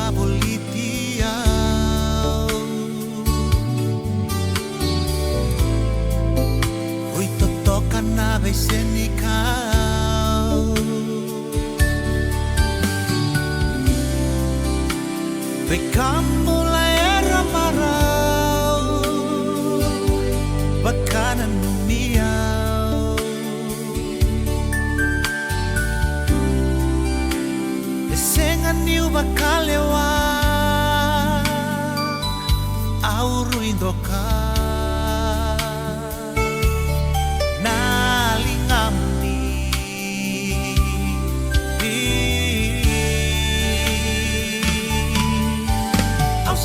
abolitia Hui totoka na beisenikau Bekamula era marau Bakanan numiau Desengan niu bakalewa Auru indoka Na LIGAMUNI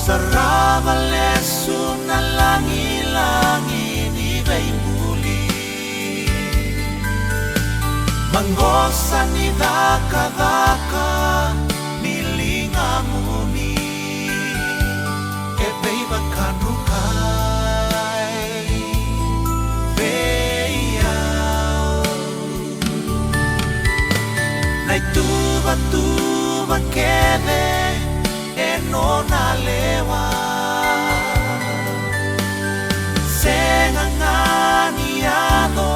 Sarava lesu na langi-langi ni baimuli Manggosa ni daka-daka ni LIGAMUNI Ebei bakanukai Beyau Nai tuba-tuba kede no na lewa Senganganiado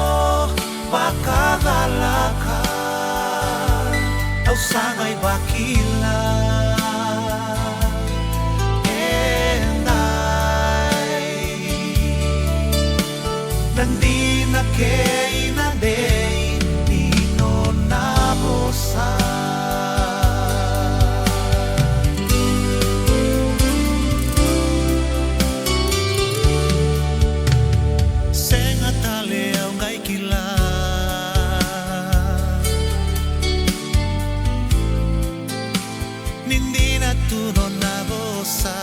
bakadalaka Au sangay bakila Enday Nandi na kay na day Nino na bosa Tudo na bolsa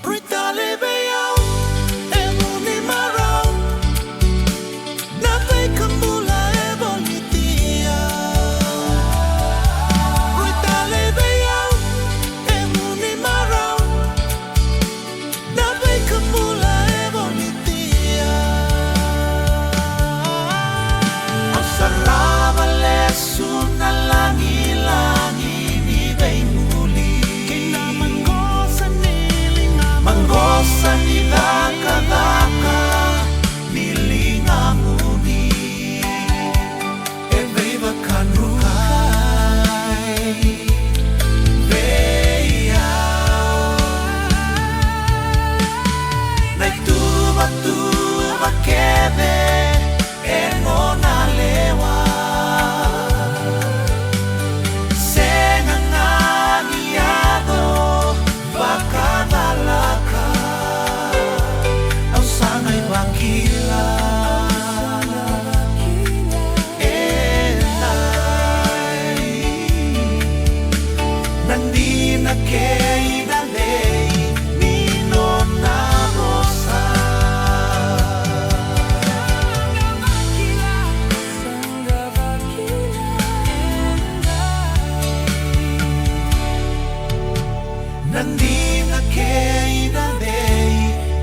Ritale beyau Emuni marau Na vei kambula e bonitia Ritale beyau Emuni marau Na vei kambula e bonitia Au sarava lesu na langi-langi Manggosa ni daka-daka ni LIGAMUNI Ebei bakanukai Beyau Nai tuba-tuba kede Eno na lewa Senganganiado bakadalaka Au sangay bakila Enay Nandi na kay na lay Nino na rosa Nandi na kay na day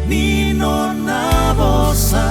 Nino na bosa